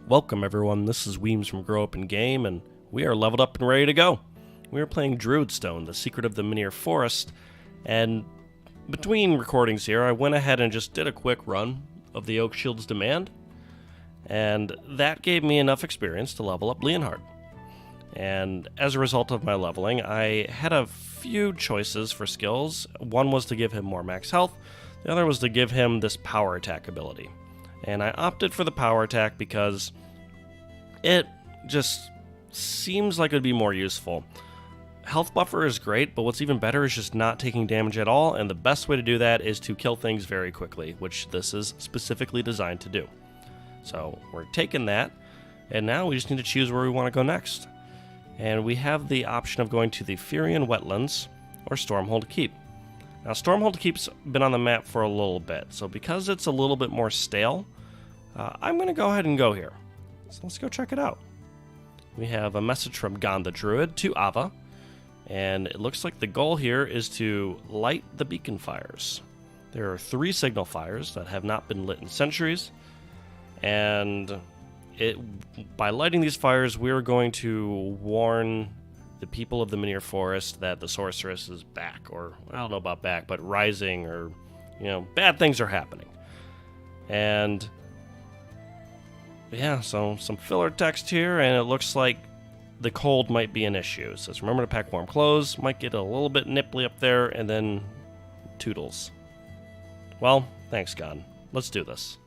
Welcome everyone, this is Weems from Grow Up in Game, and we are leveled up and ready to go. We are playing Druidstone, the Secret of the Minier Forest, and between recordings here, I went ahead and just did a quick run of the Oak Shield's Demand, and that gave me enough experience to level up Leonhard. And as a result of my leveling, I had a few choices for skills. One was to give him more max health, the other was to give him this power attack ability. And I opted for the power attack because it just seems like it would be more useful. Health buffer is great, but what's even better is just not taking damage at all, and the best way to do that is to kill things very quickly, which this is specifically designed to do. So we're taking that, and now we just need to choose where we want to go next. And we have the option of going to the Furian Wetlands or Stormhold Keep. Now, Stormhold Keep's been on the map for a little bit, so because it's a little bit more stale, I'm going to go ahead and go here. So let's go check it out. We have a message from Gon the Druid to Ava, and it looks like the goal here is to light the beacon fires. There are 3 signal fires that have not been lit in centuries, and by lighting these fires, we're going to warn the people of the Minier Forest that the sorceress is back, or I don't know about back, but rising, or, bad things are happening. And yeah, so some filler text here, and it looks like the cold might be an issue. It says, remember to pack warm clothes, might get a little bit nipply up there, and then toodles. Well, thanks, Gon. Let's do this.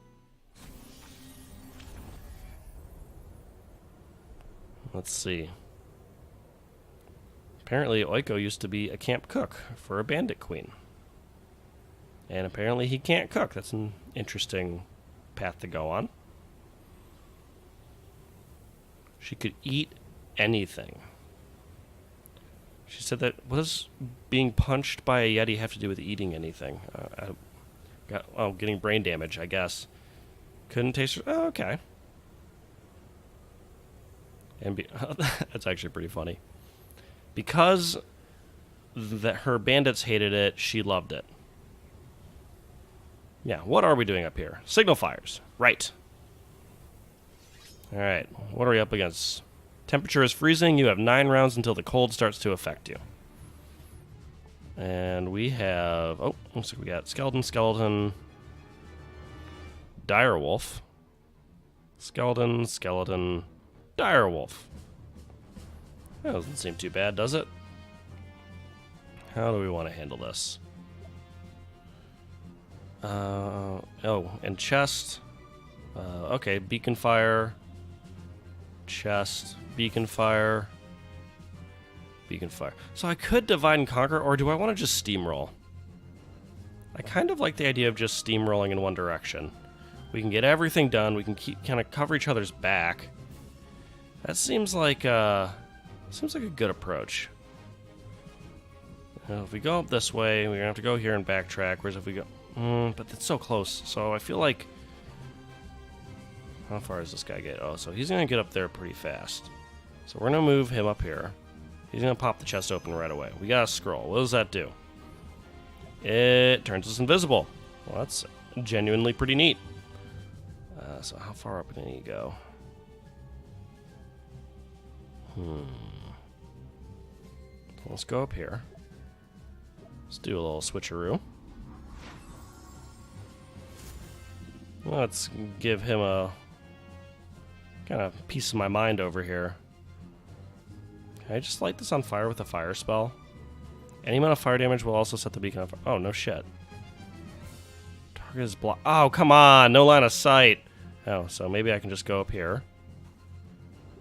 Let's see. Apparently, Oiko used to be a camp cook for a bandit queen. And apparently he can't cook. That's an interesting path to go on. She could eat anything. She said that, what does being punched by a Yeti have to do with eating anything? Getting brain damage, I guess. Couldn't taste her. Oh, okay. And that's actually pretty funny. Because her bandits hated it, she loved it. Yeah, what are we doing up here? Signal fires. Right. Alright, what are we up against? Temperature is freezing. You have 9 rounds until the cold starts to affect you. And we have... Oh, looks like we got skeleton, direwolf. Skeleton, direwolf. That doesn't seem too bad, does it? How do we want to handle this? And chest. Okay, beacon fire. Chest. Beacon fire. Beacon fire. So I could divide and conquer, or do I want to just steamroll? I kind of like the idea of just steamrolling in one direction. We can get everything done. We can kind of cover each other's back. That seems like a good approach. If we go up this way, we're going to have to go here and backtrack, whereas if we go... but it's so close, so I feel like... How far does this guy get? Oh, so he's going to get up there pretty fast. So we're going to move him up here. He's going to pop the chest open right away. We got a scroll. What does that do? It turns us invisible. Well, that's genuinely pretty neat. So how far up can he go? Let's go up here. Let's do a little switcheroo. Let's give him a kind of piece of my mind over here. Can I just light this on fire with a fire spell? Any amount of fire damage will also set the beacon on fire. Oh, no shit. Target is blocked. Oh, come on! No line of sight! Oh, so maybe I can just go up here.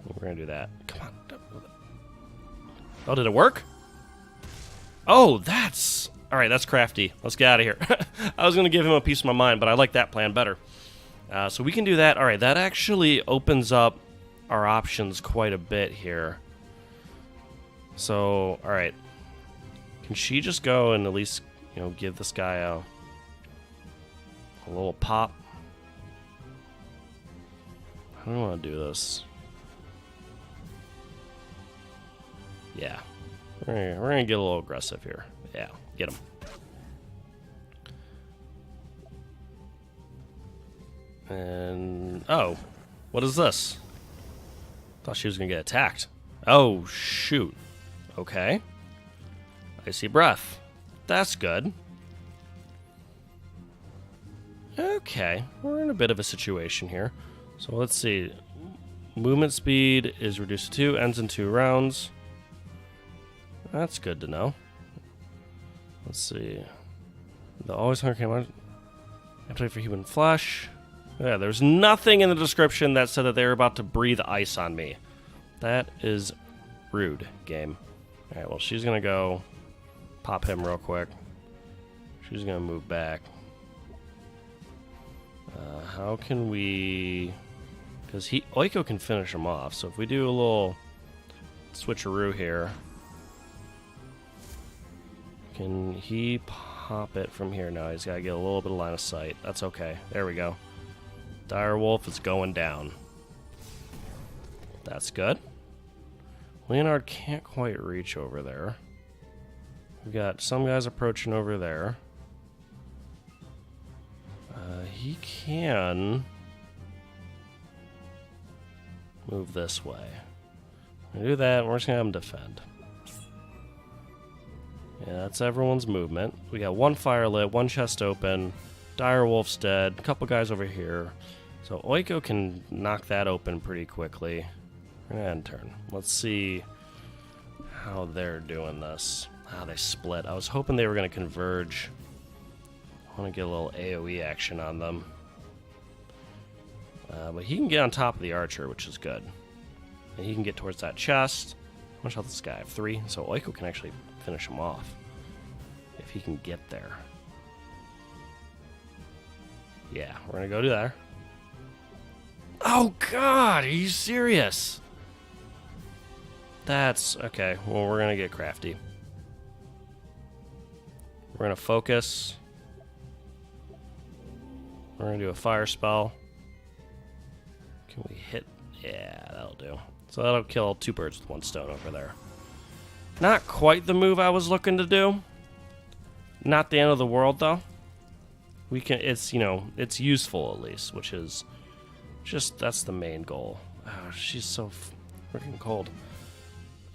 We're gonna do that. Come on. Oh, did it work? Oh, that's... Alright, that's crafty. Let's get out of here. I was gonna give him a piece of my mind, but I like that plan better. So we can do that. Alright, that actually opens up our options quite a bit here. So, alright. Can she just go and at least, give this guy a little pop? I don't want to do this. Yeah. We're going to get a little aggressive here. Yeah, get him. And, oh. What is this? Thought she was gonna get attacked. Oh, shoot. Okay. Icy breath. That's good. Okay, we're in a bit of a situation here. So let's see. Movement speed is reduced to 2, ends in 2 rounds. That's good to know. Let's see. The always hunger came appetite for human flesh. Yeah, there's nothing in the description that said that they were about to breathe ice on me. That is rude, game. Alright, well, she's gonna go pop him real quick. She's gonna move back. How can we... Because Oiko can finish him off, so if we do a little switcheroo here... Can he pop it from here? No, he's got to get a little bit of line of sight. That's okay. There we go. Direwolf is going down. That's good. Leonard can't quite reach over there. We've got some guys approaching over there. He can move this way. We'll do that, and we're just going to have him defend. Yeah, that's everyone's movement. We got one fire lit, one chest open, Direwolf's dead, a couple guys over here. So Oiko can knock that open pretty quickly. We're gonna end turn. Let's see how they're doing this. Ah, they split. I was hoping they were gonna converge. I want to get a little AoE action on them. But he can get on top of the archer, which is good. And he can get towards that chest. How much health does this guy have? 3. So Oiko can actually finish him off if he can get there. Yeah, we're gonna go do that. Oh god, are you serious? That's okay. Well, we're gonna get crafty. We're gonna focus. We're gonna do a fire spell. Can we hit? Yeah, that'll do. So that'll kill 2 birds with 1 stone over there. Not quite the move I was looking to do. Not the end of the world, though. We can. It's, you know, it's useful at least, which is just, that's the main goal. Oh, she's so freaking cold.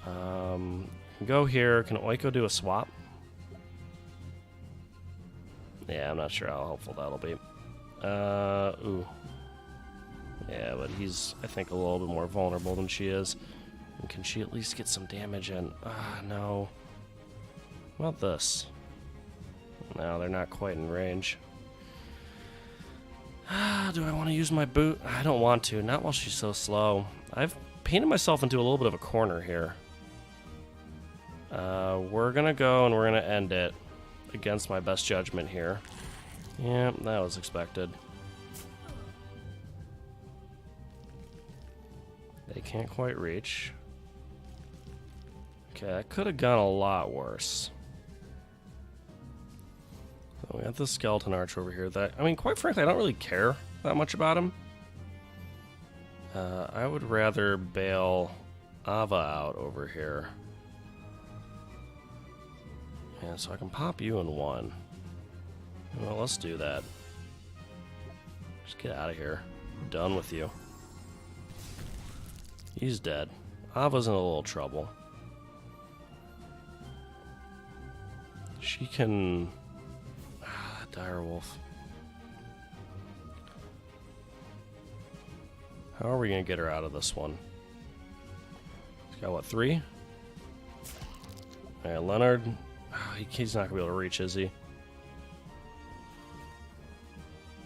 Go here. Can Oiko do a swap? Yeah, I'm not sure how helpful that'll be. Ooh. Yeah, but he's, I think, a little bit more vulnerable than she is. And can she at least get some damage in? Ah, no. What about this? No, they're not quite in range. Do I want to use my boot? I don't want to. Not while she's so slow. I've painted myself into a little bit of a corner here. We're going to go and we're going to end it against my best judgment here. Yeah, that was expected. They can't quite reach. Okay, that could have gone a lot worse. So we got the skeleton arch over here that, I mean, quite frankly, I don't really care that much about him. I would rather bail Ava out over here. Yeah, so I can pop you in 1. Well, let's do that. Just get out of here. I'm done with you. He's dead. Ava's in a little trouble. She can... Direwolf. How are we going to get her out of this one? He's got, what, 3? Alright, Leonard. He's not going to be able to reach, is he?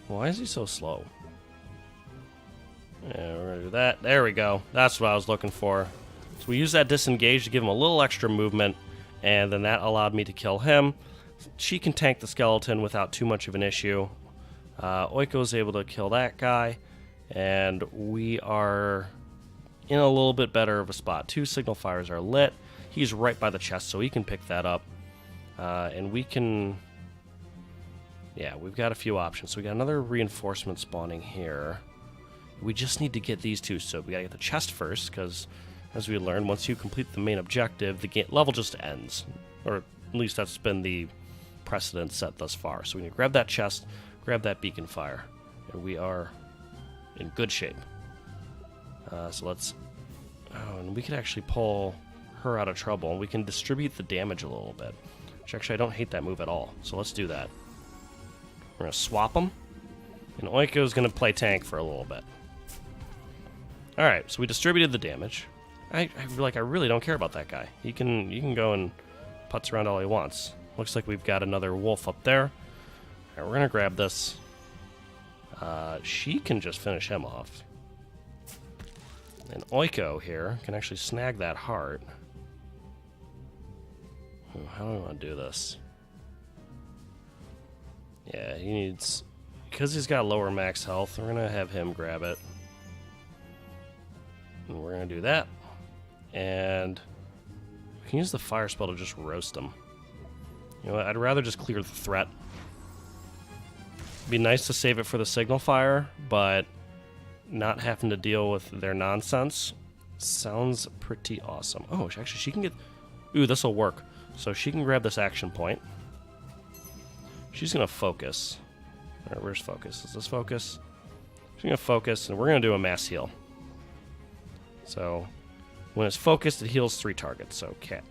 Why is he so slow? Yeah, we're going to do that. There we go. That's what I was looking for. So we use that disengage to give him a little extra movement, and then that allowed me to kill him. She can tank the skeleton without too much of an issue. Oiko's able to kill that guy, and we are in a little bit better of a spot. 2 signal fires are lit. He's right by the chest, so he can pick that up. And we can... Yeah, we've got a few options. So we got another reinforcement spawning here. We just need to get these 2. So we gotta get the chest first, because as we learned, once you complete the main objective, the level just ends. Or at least that's been the precedent set thus far. So we need to grab that chest, grab that beacon fire, and we are in good shape. So let's... Oh, and we could actually pull her out of trouble. We can distribute the damage a little bit. Which actually, I don't hate that move at all. So let's do that. We're going to swap them. And Oiko's going to play tank for a little bit. Alright, so we distributed the damage. I really don't care about that guy. You can go and putz around all he wants. Looks like we've got another wolf up there. Alright, we're going to grab this. She can just finish him off. And Oiko here can actually snag that heart. How do I want to do this? Yeah, he needs... Because he's got lower max health, we're going to have him grab it. And we're going to do that. And we can use the fire spell to just roast him. You know what? I'd rather just clear the threat. It'd be nice to save it for the signal fire, but not having to deal with their nonsense sounds pretty awesome. Oh, actually, she can get... Ooh, this will work. So she can grab this action point. She's going to focus. All right, where's focus? Is this focus? She's going to focus, and we're going to do a mass heal. So when it's focused, it heals 3 targets. So cat.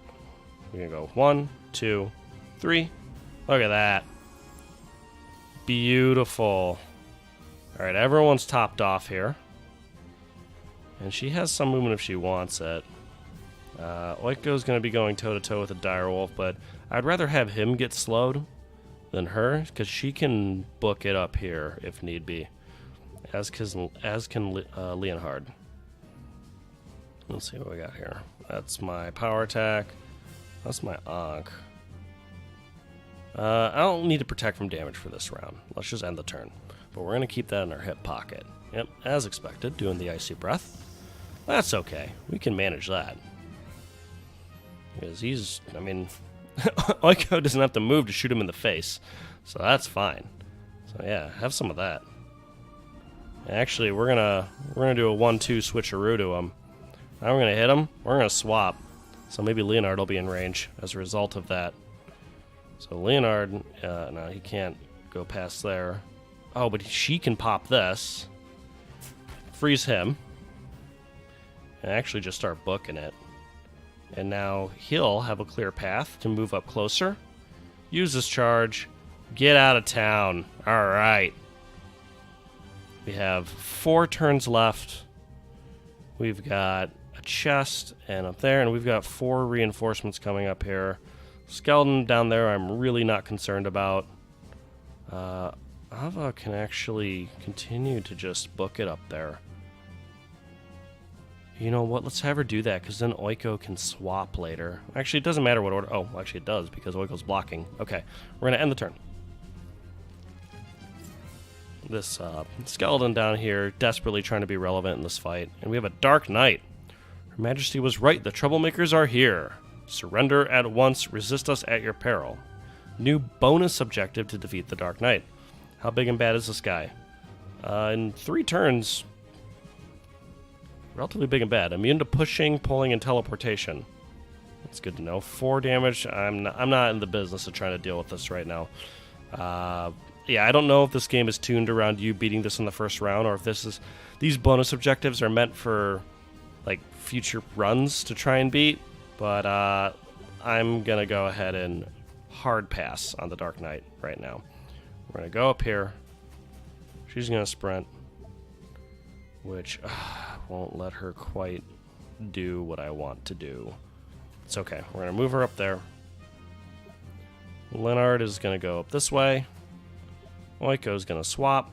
We're going to go 1, 2, 3. Look at that. Beautiful. All right, everyone's topped off here. And she has some movement if she wants it. Oiko's going to be going toe-to-toe with a direwolf, but I'd rather have him get slowed than her, because she can book it up here if need be. As can Leonhard. Let's see what we got here. That's my power attack. That's my Ankh. I don't need to protect from damage for this round. Let's just end the turn. But we're going to keep that in our hip pocket. Yep, as expected, doing the Icy Breath. That's okay. We can manage that. Because he's, I mean, Oiko doesn't have to move to shoot him in the face. So that's fine. So yeah, have some of that. Actually, we're gonna do a 1-2 switcheroo to him. Now we're gonna hit him. We're gonna swap. So maybe Leonhard will be in range as a result of that. So Leonhard, no, he can't go past there. Oh, but she can pop this. Freeze him. And actually just start booking it. And now he'll have a clear path to move up closer. Use this charge. Get out of town. Alright. We have 4 turns left. We've got a chest and up there, and we've got 4 reinforcements coming up here. Skeleton down there I'm really not concerned about. Ava can actually continue to just book it up there. You know what? Let's have her do that, because then Oiko can swap later. Actually, it doesn't matter what order. Oh, actually it does, because Oiko's blocking. Okay, we're going to end the turn. This skeleton down here desperately trying to be relevant in this fight. And we have a Dark Knight. Her Majesty was right. The troublemakers are here. Surrender at once. Resist us at your peril. New bonus objective to defeat the Dark Knight. How big and bad is this guy? In 3 turns... Relatively big and bad. Immune to pushing, pulling, and teleportation. That's good to know. 4 damage. I'm not in the business of trying to deal with this right now. Yeah, I don't know if this game is tuned around you beating this in the first round, or if these bonus objectives are meant for like future runs to try and beat. But I'm gonna go ahead and hard pass on the Dark Knight right now. We're gonna go up here. She's gonna sprint, which won't let her quite do what I want to do. It's okay. We're going to move her up there. Leonhard is going to go up this way. Oiko's going to swap.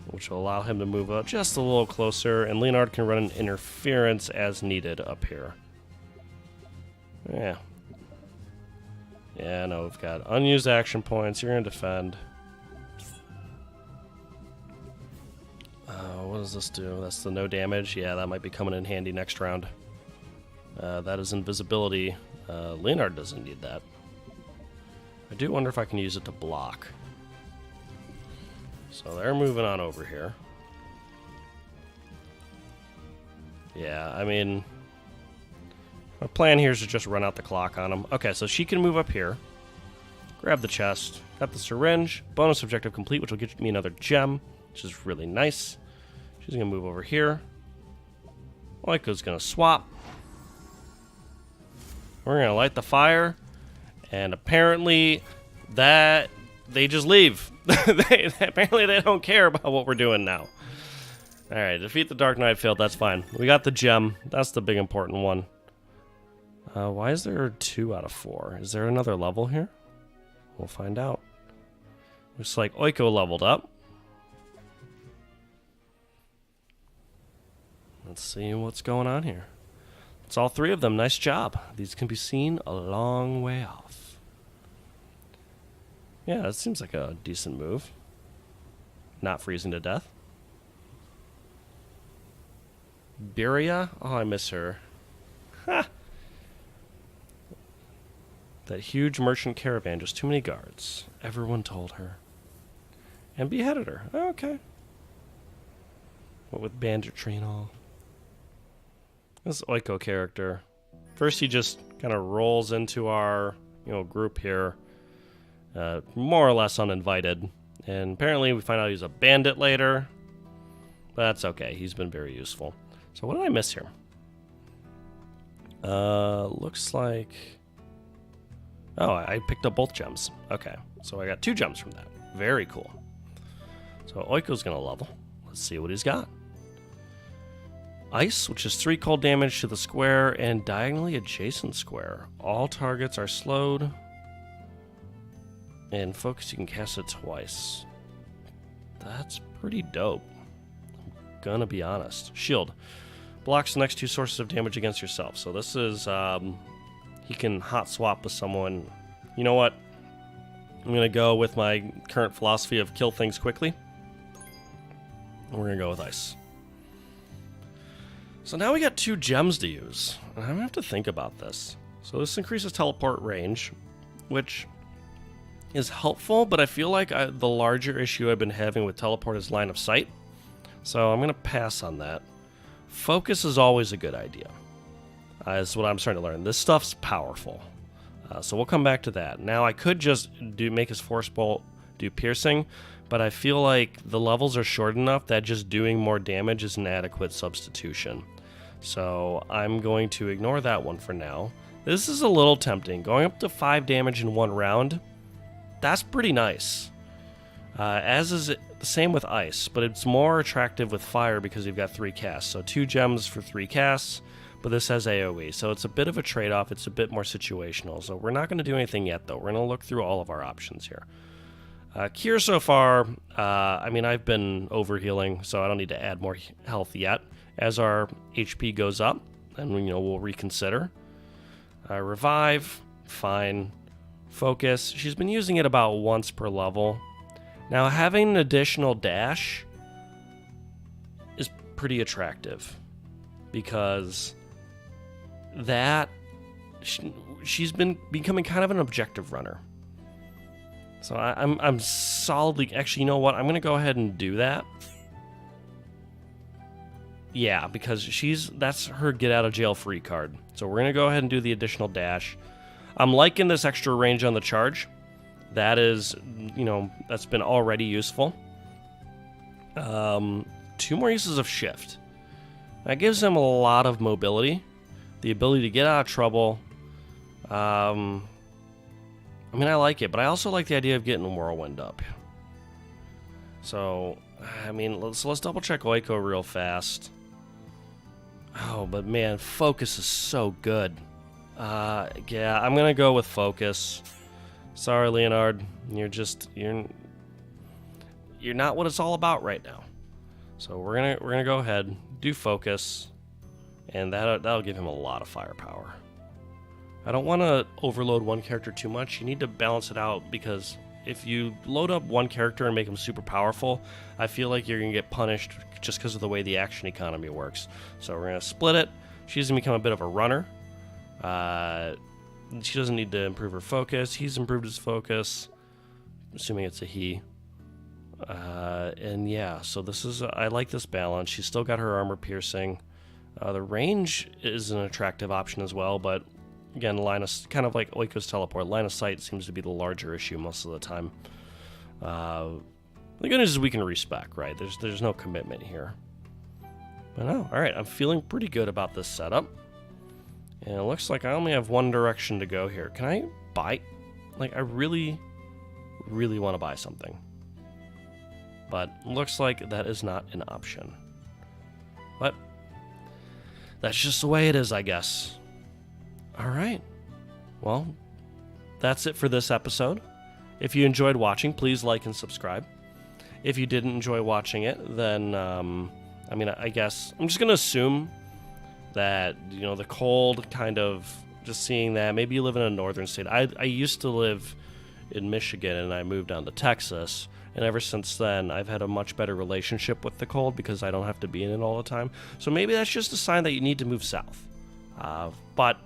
Which will allow him to move up just a little closer, and Leonhard can run an interference as needed up here. Yeah. Yeah, no, we've got unused action points. You're going to defend. What does this do? That's the no damage. Yeah, that might be coming in handy next round. That is invisibility. Leonhard doesn't need that. I do wonder if I can use it to block. So they're moving on over here. Yeah, I mean... My plan here is to just run out the clock on them. Okay, so she can move up here. grab the chest, got the syringe, bonus objective complete, which will get me another gem, which is really nice. She's going to move over here. Oiko's going to swap. We're going to light the fire, and apparently that they just leave. Apparently they don't care about what we're doing now. Alright, defeat the Dark Knight field, that's fine. We got the gem, that's the big important one. Why is there 2 out of 4? Is there another level here? We'll find out. Looks like Oiko leveled up. Let's see what's going on here. It's all 3 of them, nice job. These can be seen a long way off. Yeah, that seems like a decent move. Not freezing to death. Biria? Oh, I miss her. Ha! That huge merchant caravan, just too many guards. Everyone told her. And beheaded her. Oh, okay. What with banditry and all. This Oiko character. First he just kind of rolls into our, group here. More or less uninvited. And apparently we find out he's a bandit later. But that's okay. He's been very useful. So what did I miss here? Looks like... Oh, I picked up both gems. Okay, so I got 2 gems from that. Very cool. So Oiko's gonna level. Let's see what he's got. Ice, which is 3 cold damage to the square and diagonally adjacent square. All targets are slowed. And focus, you can cast it twice. That's pretty dope. I'm gonna be honest. Shield. Blocks the next 2 sources of damage against yourself. So this is... he can hot swap with someone. You know what? I'm going to go with my current philosophy of kill things quickly. And we're going to go with ice. So now we got 2 gems to use. And I'm going to have to think about this. So this increases teleport range, which is helpful, but I feel like the larger issue I've been having with teleport is line of sight. So I'm going to pass on that. Focus is always a good idea. Is what I'm starting to learn. This stuff's powerful. So we'll come back to that. Now, I could just make his Force Bolt do piercing, but I feel like the levels are short enough that just doing more damage is an adequate substitution. So I'm going to ignore that one for now. This is a little tempting. Going up to 5 damage in 1 round, that's pretty nice. As is the same with ice, but it's more attractive with fire because you've got 3 casts. So 2 gems for 3 casts. But this has AoE, so it's a bit of a trade-off. It's a bit more situational. So we're not going to do anything yet, though. We're going to look through all of our options here. Cure so far, I've been overhealing, so I don't need to add more health yet. As our HP goes up, then we'll reconsider. Revive, fine. Focus, she's been using it about once per level. Now, having an additional dash is pretty attractive because... she's been becoming kind of an objective runner. So I'm solidly... Actually, you know what? I'm going to go ahead and do that. Yeah, because that's her get out of jail free card. So we're going to go ahead and do the additional dash. I'm liking this extra range on the charge. That is, that's been already useful. 2 more uses of shift. That gives them a lot of mobility. The ability to get out of trouble. I like it, but I also like the idea of getting Whirlwind up. So, let's double check Oiko real fast. Oh, but man, focus is so good. Yeah, I'm gonna go with focus. Sorry, Leonard, you're not what it's all about right now. So we're gonna go ahead, do focus. And that'll give him a lot of firepower. I don't want to overload one character too much. You need to balance it out because if you load up one character and make him super powerful, I feel like you're going to get punished just because of the way the action economy works. So we're going to split it. She's going to become a bit of a runner. She doesn't need to improve her focus. He's improved his focus. Assuming it's a he. And yeah, so I like this balance. She's still got her armor piercing. The range is an attractive option as well, but again, kind of like Oiko's teleport, line of sight seems to be the larger issue most of the time. The good news is we can respec, right? There's no commitment here. But no, all right, I'm feeling pretty good about this setup. And it looks like I only have one direction to go here. Can I buy? Like, I really, really want to buy something. But looks like that is not an option. But that's just the way it is, I guess. All right. Well, that's it for this episode. If you enjoyed watching, please like and subscribe. If you didn't enjoy watching it, then, I mean, I guess I'm just going to assume that, you know, the cold kind of just seeing that. Maybe you live in a northern state. I used to live in Michigan, and I moved down to Texas. And ever since then, I've had a much better relationship with the cold because I don't have to be in it all the time. So maybe that's just a sign that you need to move south. But,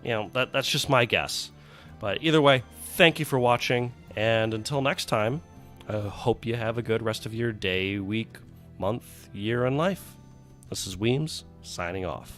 you know, that's just my guess. But either way, thank you for watching. And until next time, I hope you have a good rest of your day, week, month, year, and life. This is Weems, signing off.